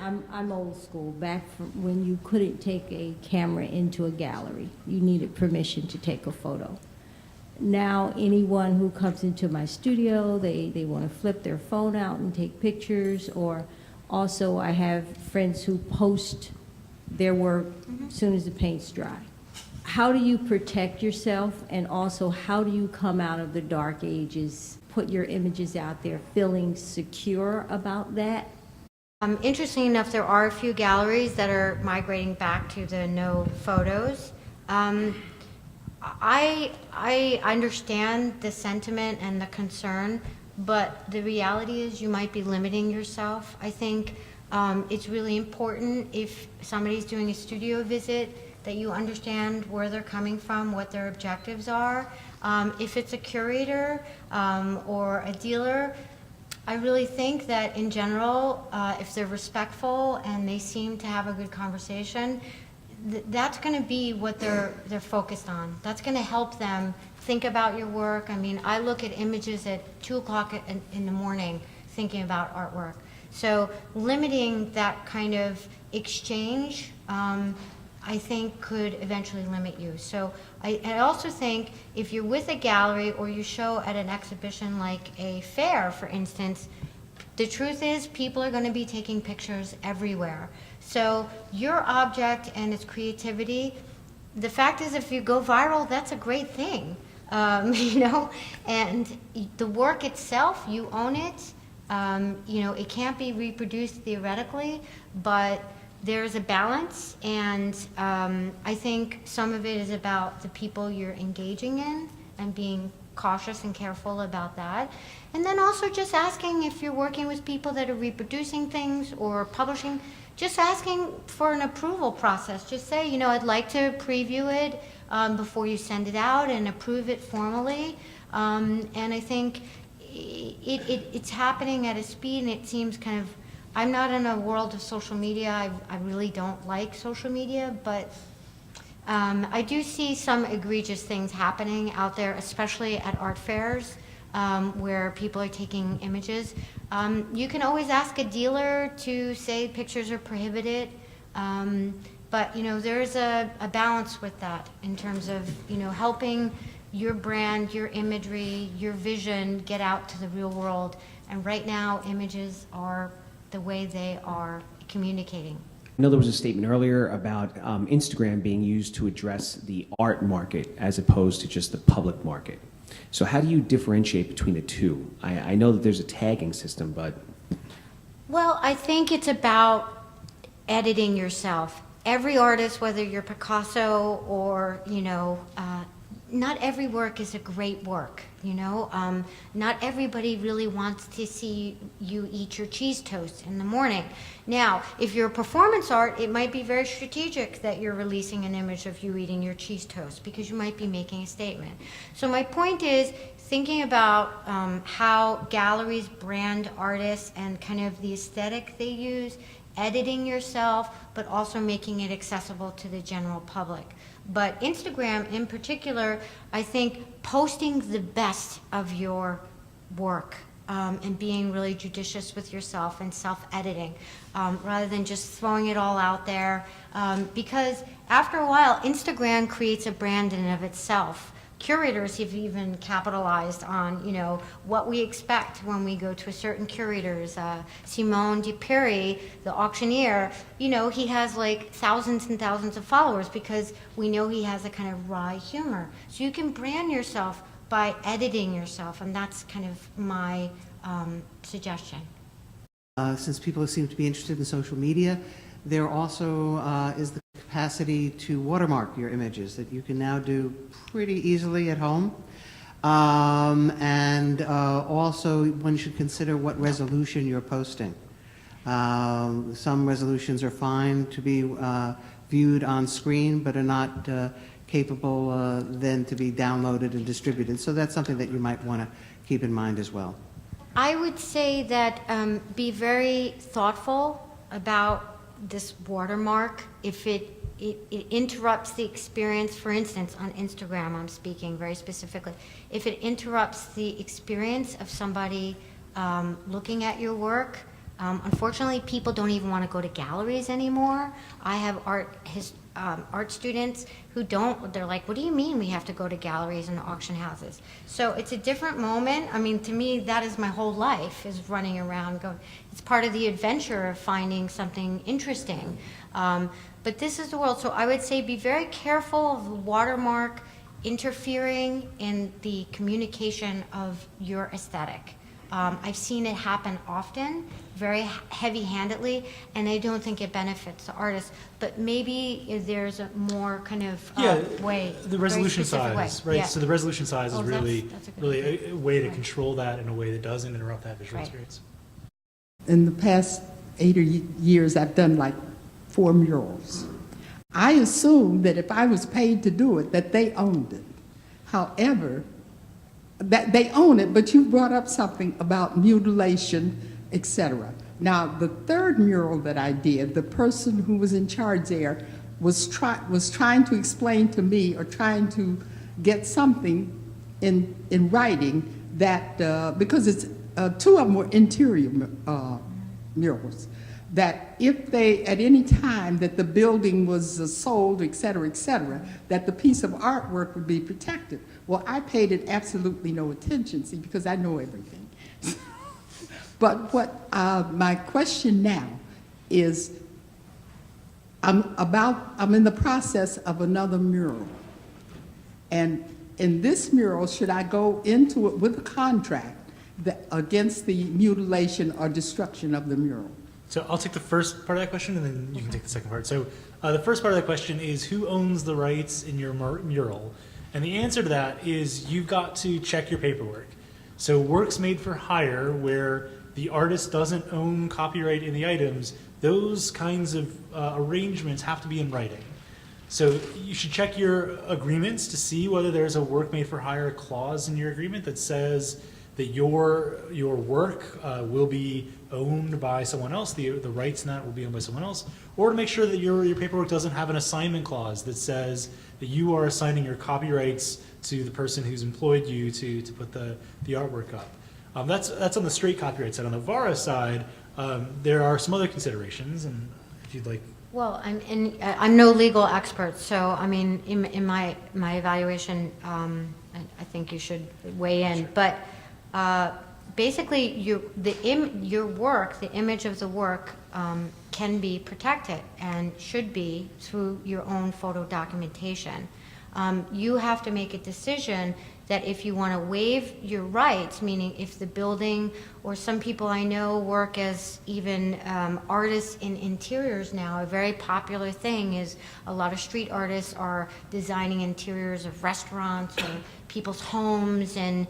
I'm old school. Back from when you couldn't take a camera into a gallery, you needed permission to take a photo. Now, anyone who comes into my studio, they want to flip their phone out and take pictures, or also I have friends who post their work as soon as the paint's dry. How do you protect yourself, and also how do you come out of the dark ages, put your images out there feeling secure about that? Interesting enough, there are a few galleries that are migrating back to the no photos. I understand the sentiment and the concern, but the reality is you might be limiting yourself. I think it's really important if somebody's doing a studio visit that you understand where they're coming from, what their objectives are. If it's a curator or a dealer, I really think that in general, if they're respectful and they seem to have a good conversation, that's going to be what they're focused on. That's going to help them think about your work. I mean, I look at images at 2 o'clock in the morning thinking about artwork. So limiting that kind of exchange, I think could eventually limit you. So I also think if you're with a gallery or you show at an exhibition like a fair, for instance, the truth is people are going to be taking pictures everywhere. So your object and its creativity, the fact is if you go viral, that's a great thing, you know, and the work itself, you own it. You know, it can't be reproduced theoretically, but there's a balance, and I think some of it is about the people you're engaging in and being cautious and careful about that. And then also just asking if you're working with people that are reproducing things or publishing, just asking for an approval process. Just say, you know, I'd like to preview it before you send it out and approve it formally. And I think it's happening at a speed, and it seems kind of, I'm not in a world of social media. I really don't like social media, but I do see some egregious things happening out there, especially at art fairs where people are taking images. You can always ask a dealer to say pictures are prohibited, but you know, there's a balance with that in terms of, you know, helping your brand, your imagery, your vision get out to the real world. And right now, images are the way they are communicating. I know there was a statement earlier about Instagram being used to address the art market as opposed to just the public market. So how do you differentiate between the two? I know that there's a tagging system, but... Well, I think it's about editing yourself. Every artist, whether you're Picasso or, you know, not every work is a great work, you know? Not everybody really wants to see you eat your cheese toast in the morning. Now, if you're a performance art, it might be very strategic that you're releasing an image of you eating your cheese toast because you might be making a statement. So my point is thinking about how galleries brand artists and kind of the aesthetic they use, editing yourself, but also making it accessible to the general public. But Instagram in particular, I think posting the best of your work and being really judicious with yourself and self-editing rather than just throwing it all out there. Because after a while, Instagram creates a brand in and of itself. Curators have even capitalized on, you know, what we expect when we go to a certain curators. Simone DePiri, the auctioneer, you know, he has like thousands and thousands of followers because we know he has a kind of wry humor. So you can brand yourself by editing yourself, and that's kind of my suggestion. Since people seem to be interested in social media, there also is the capacity to watermark your images that you can now do pretty easily at home. And also one should consider what resolution you're posting. Some resolutions are fine to be viewed on screen, but are not capable then to be downloaded and distributed. So that's something that you might want to keep in mind as well. I would say that be very thoughtful about this watermark. If it interrupts the experience, for instance, on Instagram, I'm speaking very specifically, if it interrupts the experience of somebody looking at your work, Unfortunately, people don't even want to go to galleries anymore. I have art students who don't. They're like, "What do you mean we have to go to galleries and auction houses?" So it's a different moment. I mean, to me, that is my whole life, is running around going. It's part of the adventure of finding something interesting. But this is the world. So I would say be very careful of the watermark interfering in the communication of your aesthetic. I've seen it happen often, very heavy-handedly, and I don't think it benefits the artist. But maybe if there's a more kind of way, the very resolution specific way. size, right? Yeah. So the resolution size is Oh, that's a good idea. really a way to Right. control that in a way that doesn't interrupt that visual Right. experience. In the past 8 years, I've done like 4 murals. I assumed that if I was paid to do it, that they owned it. However, that they own it, but you brought up something about mutilation, etc. Now, the third mural that I did, the person who was in charge there was trying to explain to me, or trying to get something in writing that, because it's 2 of them were interior murals, that if they, at any time that the building was sold, et cetera, that the piece of artwork would be protected. Well, I paid it absolutely no attention, see, because I know everything. But what my question now is, I'm in the process of another mural. And in this mural, should I go into it with a contract against the mutilation or destruction of the mural? So I'll take the first part of that question, and then you can take the second part. So the first part of that question is, who owns the rights in your mural? And the answer to that is, you've got to check your paperwork. So works made for hire, where the artist doesn't own copyright in the items, those kinds of arrangements have to be in writing. So you should check your agreements to see whether there's a work made for hire clause in your agreement that says that your work will be owned by someone else, the rights in that will be owned by someone else, or to make sure that your paperwork doesn't have an assignment clause that says that you are assigning your copyrights to the person who's employed you to put the artwork up. That's on the straight copyright side. On the Vara side, there are some other considerations, and if you'd like. Well, I'm no legal expert, so I mean, in my evaluation, I think you should weigh in. But basically, your work, the image of the work, can be protected and should be through your own photo documentation. You have to make a decision that if you want to waive your rights, meaning if the building, or some people I know work as even artists in interiors now, a very popular thing is a lot of street artists are designing interiors of restaurants or people's homes, and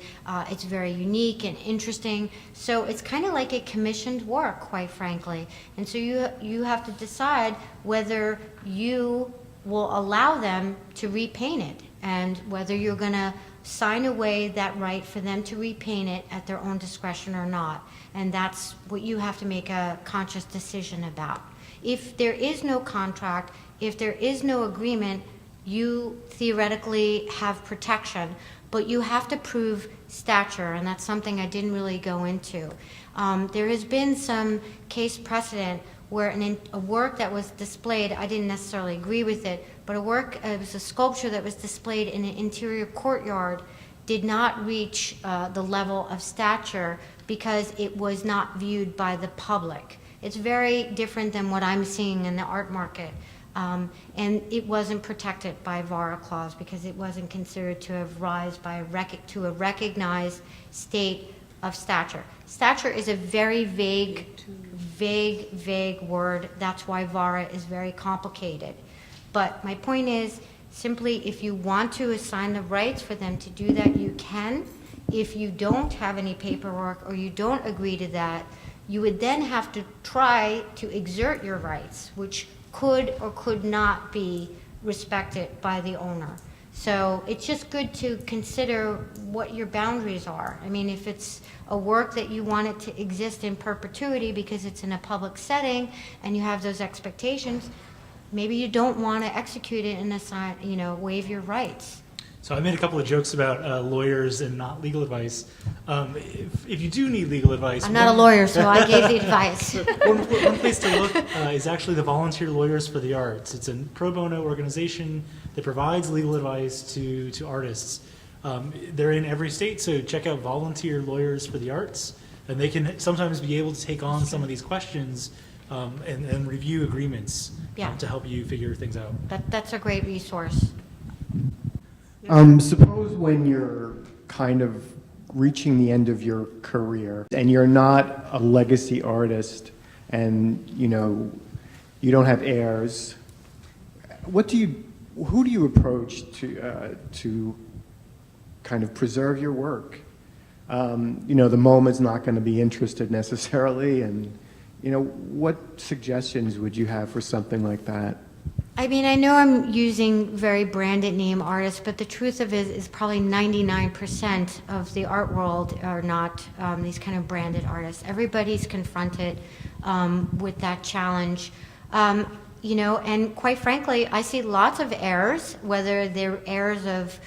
it's very unique and interesting. So it's kind of like a commissioned work, quite frankly. And so you have to decide whether you will allow them to repaint it, and whether you're going to sign away that right for them to repaint it at their own discretion or not. And that's what you have to make a conscious decision about. If there is no contract, if there is no agreement, you theoretically have protection, but you have to prove stature, and that's something I didn't really go into. There has been some case precedent where a work that was displayed, I didn't necessarily agree with it, but it was a sculpture that was displayed in an interior courtyard, did not reach the level of stature because it was not viewed by the public. It's very different than what I'm seeing in the art market. And it wasn't protected by Vara clause because it wasn't considered to have rise to a recognized state of stature. Stature is a very vague word. That's why Vara is very complicated. But my point is, simply, if you want to assign the rights for them to do that, you can. If you don't have any paperwork or you don't agree to that, you would then have to try to exert your rights, which could or could not be respected by the owner. So it's just good to consider what your boundaries are. I mean, if it's a work that you want it to exist in perpetuity because it's in a public setting and you have those expectations, maybe you don't want to execute it and assign, waive your rights. So I made a couple of jokes about lawyers and not legal advice. If you do need legal advice, I'm not a lawyer, so I gave the advice. one place to look is actually the Volunteer Lawyers for the Arts. It's a pro bono organization that provides legal advice to artists. They're in every state, so check out Volunteer Lawyers for the Arts, and they can sometimes be able to take on some of these questions and review agreements to help you figure things out. That's a great resource. Suppose when you're kind of reaching the end of your career and you're not a legacy artist and you don't have heirs, who do you approach to kind of preserve your work? The MoMA's not going to be interested necessarily, and what suggestions would you have for something like that? I mean, I know I'm using very branded name artists, but the truth of it is probably 99% of the art world are not these kind of branded artists. Everybody's confronted with that challenge. And quite frankly, I see lots of heirs, whether they're heirs of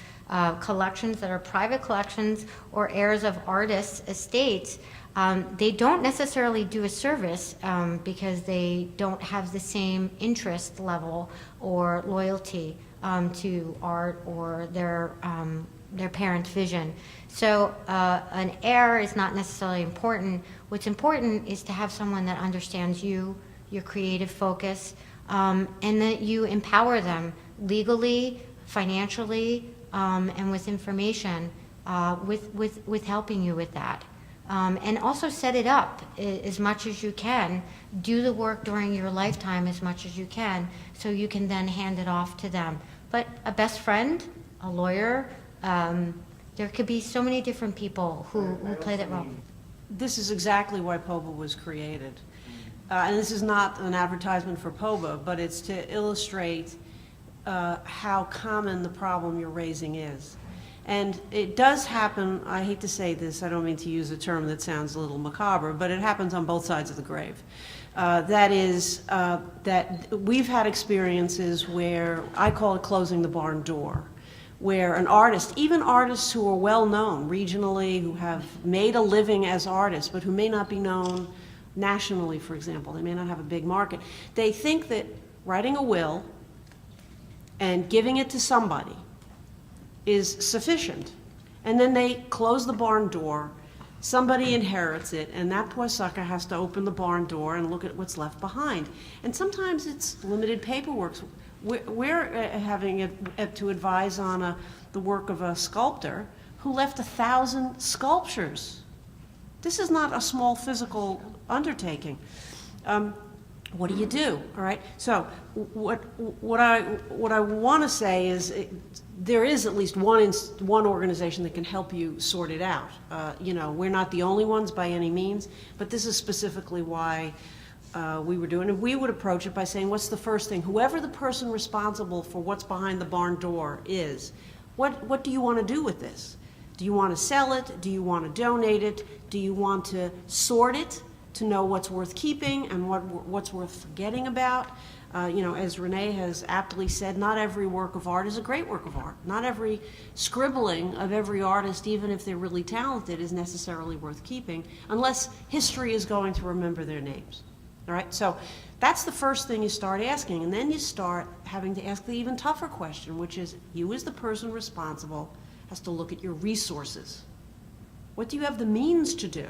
collections that are private collections or heirs of artists' estates. They don't necessarily do a service because they don't have the same interest level or loyalty to art or their parents' vision. So an heir is not necessarily important. What's important is to have someone that understands you, your creative focus, and that you empower them legally, financially, and with information, with helping you with that. And also set it up as much as you can. Do the work during your lifetime as much as you can, so you can then hand it off to them. But a best friend, a lawyer, there could be so many different people who play that role. This is exactly why POBA was created. And this is not an advertisement for POBA, but it's to illustrate how common the problem you're raising is. And it does happen, I hate to say this, I don't mean to use a term that sounds a little macabre, but it happens on both sides of the grave. That is, that we've had experiences where, I call it closing the barn door, where an artist, even artists who are well known regionally, who have made a living as artists, but who may not be known nationally, for example, they may not have a big market, they think that writing a will and giving it to somebody is sufficient. And then they close the barn door, somebody inherits it, and that poor sucker has to open the barn door and look at what's left behind. And sometimes it's limited paperwork. We're having to advise on the work of a sculptor who left 1,000 sculptures. This is not a small physical undertaking. What do you do? All right. So what I want to say is there is at least one organization that can help you sort it out. We're not the only ones by any means, but this is specifically why we were doing it. We would approach it by saying, what's the first thing? Whoever the person responsible for what's behind the barn door is, what do you want to do with this? Do you want to sell it? Do you want to donate it? Do you want to sort it to know what's worth keeping and what's worth forgetting about? As Renee has aptly said, not every work of art is a great work of art. Not every scribbling of every artist, even if they're really talented, is necessarily worth keeping, unless history is going to remember their names. All right, so that's the first thing you start asking, and then you start having to ask the even tougher question, which is, you as the person responsible has to look at your resources. What do you have the means to do?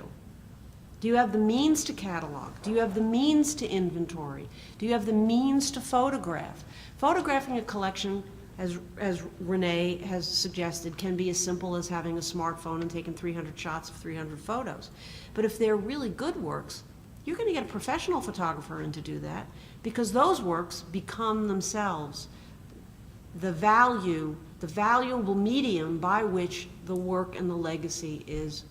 Do you have the means to catalog? Do you have the means to inventory? Do you have the means to photograph? Photographing a collection, as Renee has suggested, can be as simple as having a smartphone and taking 300 shots of 300 photos. But if they're really good works, you're going to get a professional photographer in to do that, because those works become themselves the valuable medium by which the work and the legacy is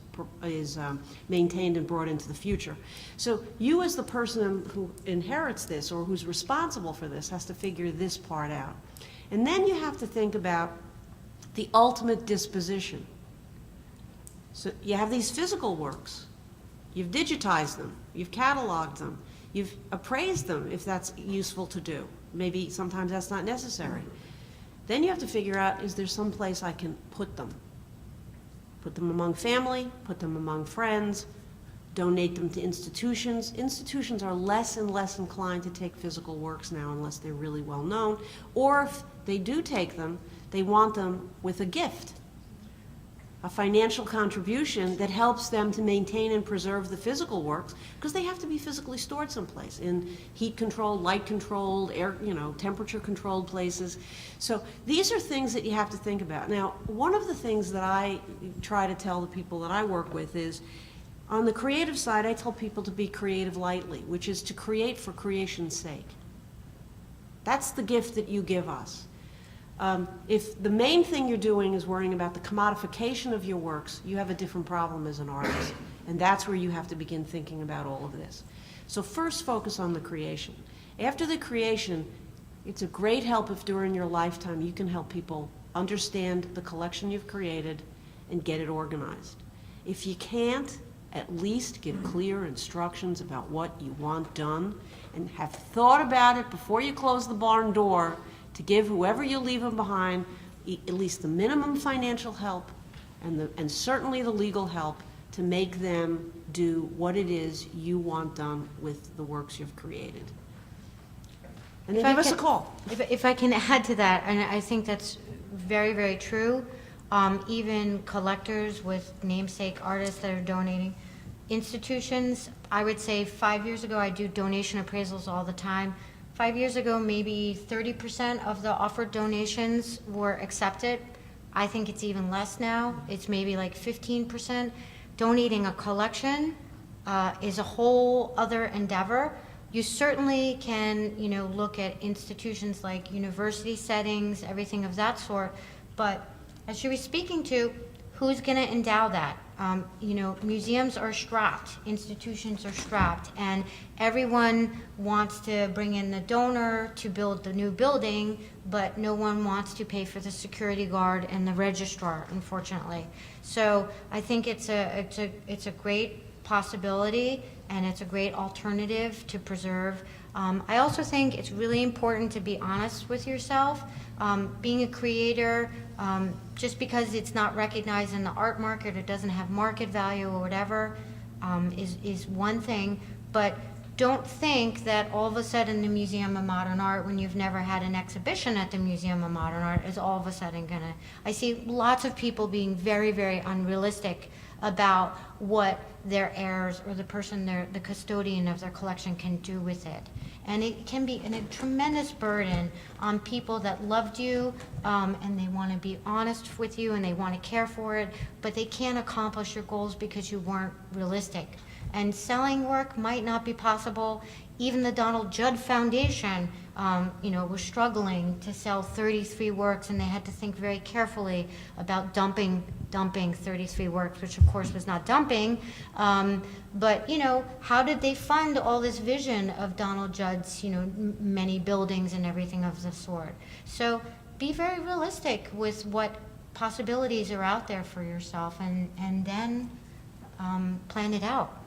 maintained and brought into the future. So you as the person who inherits this or who's responsible for this has to figure this part out. And then you have to think about the ultimate disposition. So you have these physical works. You've digitized them. You've cataloged them. You've appraised them if that's useful to do. Maybe sometimes that's not necessary. Then you have to figure out, is there some place I can put them? Put them among family, put them among friends, donate them to institutions. Institutions are less and less inclined to take physical works now unless they're really well known. Or if they do take them, they want them with a gift, a financial contribution that helps them to maintain and preserve the physical works, because they have to be physically stored someplace in heat-controlled, light-controlled, air, temperature-controlled places. So these are things that you have to think about. Now, one of the things that I try to tell the people that I work with is, on the creative side, I tell people to be creative lightly, which is to create for creation's sake. That's the gift that you give us. If the main thing you're doing is worrying about the commodification of your works, you have a different problem as an artist. And that's where you have to begin thinking about all of this. So first, focus on the creation. After the creation, it's a great help if during your lifetime you can help people understand the collection you've created and get it organized. If you can't, at least give clear instructions about what you want done, and have thought about it before you close the barn door to give whoever you leave them behind at least the minimum financial help and certainly the legal help to make them do what it is you want done with the works you've created. And then give us a call. If I can add to that, and I think that's very, very true, even collectors with namesake artists that are donating, institutions, I would say 5 years ago, I do donation appraisals all the time. 5 years ago, maybe 30% of the offered donations were accepted. I think it's even less now. It's maybe like 15%. Donating a collection is a whole other endeavor. You certainly can, look at institutions like university settings, everything of that sort. But as she was speaking to, who's going to endow that? Museums are strapped, institutions are strapped, and everyone wants to bring in the donor to build the new building, but no one wants to pay for the security guard and the registrar, unfortunately. So I think it's a great possibility, and it's a great alternative to preserve. I also think it's really important to be honest with yourself. Being a creator, just because it's not recognized in the art market or doesn't have market value or whatever, is one thing. But don't think that all of a sudden the Museum of Modern Art, when you've never had an exhibition at the Museum of Modern Art, is all of a sudden gonna... I see lots of people being very, very unrealistic about what their heirs or the person, the custodian of their collection can do with it. And it can be a tremendous burden on people that loved you, and they want to be honest with you and they want to care for it, but they can't accomplish your goals because you weren't realistic. And selling work might not be possible. Even the Donald Judd Foundation, was struggling to sell 33 works, and they had to think very carefully about dumping 33 works, which of course was not dumping. But how did they fund all this vision of Donald Judd's, many buildings and everything of the sort? So be very realistic with what possibilities are out there for yourself, and then plan it out.